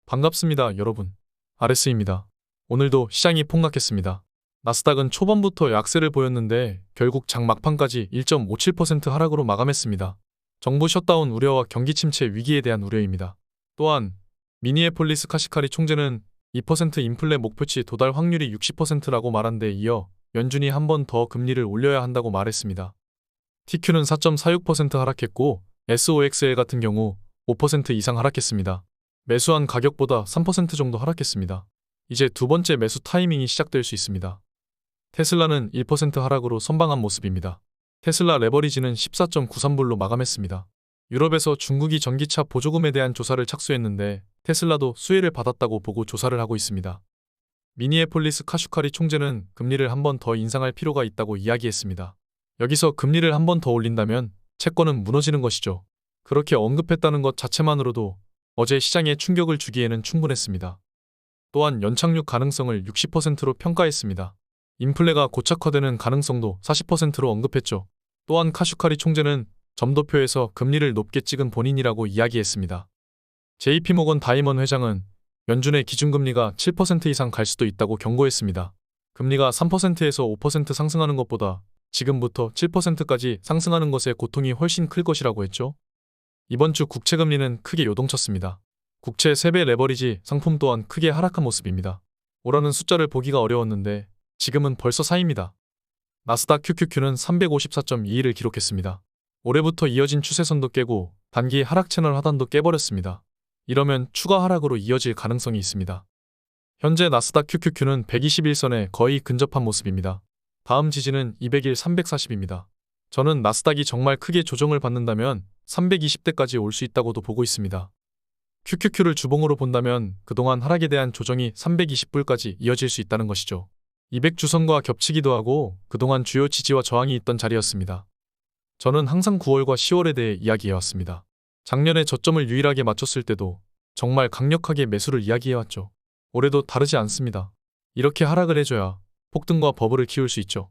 반갑습니다, 여러분. RS입니다. 오늘도 시장이 폭락했습니다. 나스닥은 초반부터 약세를 보였는데 결국 장 막판까지 1.57% 하락으로 마감했습니다. 정부 셧다운 우려와 경기 침체 위기에 대한 우려입니다. 또한 미니애폴리스 카시카리 총재는 2% 인플레 목표치 도달 확률이 60%라고 말한 데 이어 연준이 한 번 더 금리를 올려야 한다고 말했습니다. TQ는 4.46% 하락했고 SOXL 같은 경우 5% 이상 하락했습니다. 매수한 가격보다 3% 정도 하락했습니다. 이제 두 번째 매수 타이밍이 시작될 수 있습니다. 테슬라는 1% 하락으로 선방한 모습입니다. 테슬라 레버리지는 14.93불로 마감했습니다. 유럽에서 중국이 전기차 보조금에 대한 조사를 착수했는데 테슬라도 수혜를 받았다고 보고 조사를 하고 있습니다. 미니애폴리스 카슈카리 총재는 금리를 한 번 더 인상할 필요가 있다고 이야기했습니다. 여기서 금리를 한 번 더 올린다면 채권은 무너지는 것이죠. 그렇게 언급했다는 것 자체만으로도 어제 시장에 충격을 주기에는 충분했습니다. 또한 연착륙 가능성을 60%로 평가했습니다. 인플레가 고착화되는 가능성도 40%로 언급했죠. 또한 카슈카리 총재는 점도표에서 금리를 높게 찍은 본인이라고 이야기했습니다. JP모건 다이먼 회장은 연준의 기준금리가 7% 이상 갈 수도 있다고 경고했습니다. 금리가 3%에서 5% 상승하는 것보다 지금부터 7%까지 상승하는 것의 고통이 훨씬 클 것이라고 했죠. 이번 주 국채금리는 크게 요동쳤습니다. 국채 3배 레버리지 상품 또한 크게 하락한 모습입니다. 오라는 숫자를 보기가 어려웠는데 지금은 벌써 4입니다. 나스닥 QQQ는 354.21을 기록했습니다. 올해부터 이어진 추세선도 깨고 단기 하락 채널 하단도 깨버렸습니다. 이러면 추가 하락으로 이어질 가능성이 있습니다. 현재 나스닥 QQQ는 121선에 거의 근접한 모습입니다. 다음 지지는 200일 340입니다. 저는 나스닥이 정말 크게 조정을 받는다면 320대까지 올 수 있다고도 보고 있습니다. QQQ를 주봉으로 본다면 그동안 하락에 대한 조정이 320불까지 이어질 수 있다는 것이죠. 200주선과 겹치기도 하고 그동안 주요 지지와 저항이 있던 자리였습니다. 저는 항상 9월과 10월에 대해 이야기해왔습니다. 작년에 저점을 유일하게 맞췄을 때도 정말 강력하게 매수를 이야기해왔죠. 올해도 다르지 않습니다. 이렇게 하락을 해줘야 폭등과 버블을 키울 수 있죠.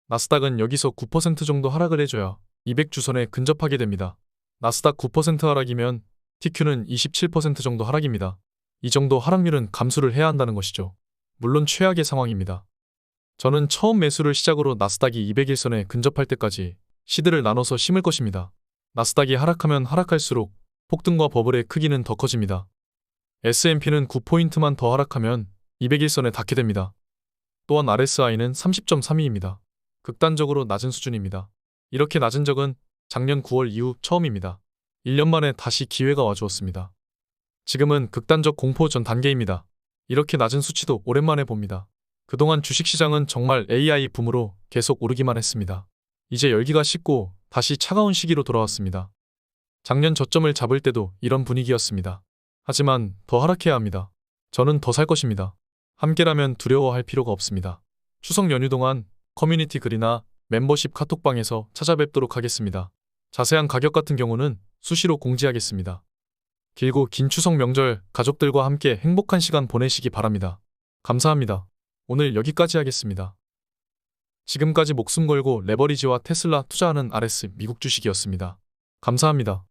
나스닥은 여기서 9% 정도 하락을 해줘야 200주선에 근접하게 됩니다. 나스닥 9% 하락이면 TQ는 27% 정도 하락입니다. 이 정도 하락률은 감수를 해야 한다는 것이죠. 물론 최악의 상황입니다. 저는 처음 매수를 시작으로 나스닥이 200일선에 근접할 때까지 시드를 나눠서 심을 것입니다. 나스닥이 하락하면 하락할수록 폭등과 버블의 크기는 더 커집니다. S&P는 9포인트만 더 하락하면 200일선에 닿게 됩니다. 또한 RSI는 30.32입니다. 극단적으로 낮은 수준입니다. 이렇게 낮은 적은 작년 9월 이후 처음입니다. 1년 만에 다시 기회가 와주었습니다. 지금은 극단적 공포 전 단계입니다. 이렇게 낮은 수치도 오랜만에 봅니다. 그동안 주식시장은 정말 AI 붐으로 계속 오르기만 했습니다. 이제 열기가 식고 다시 차가운 시기로 돌아왔습니다. 작년 저점을 잡을 때도 이런 분위기였습니다. 하지만 더 하락해야 합니다. 저는 더 살 것입니다. 함께라면 두려워할 필요가 없습니다. 추석 연휴 동안 커뮤니티 글이나 멤버십 카톡방에서 찾아뵙도록 하겠습니다. 자세한 가격 같은 경우는 수시로 공지하겠습니다. 길고 긴 추석 명절 가족들과 함께 행복한 시간 보내시기 바랍니다. 감사합니다. 오늘 여기까지 하겠습니다. 지금까지 목숨 걸고 레버리지와 테슬라 투자하는 RS 미국 주식이었습니다. 감사합니다.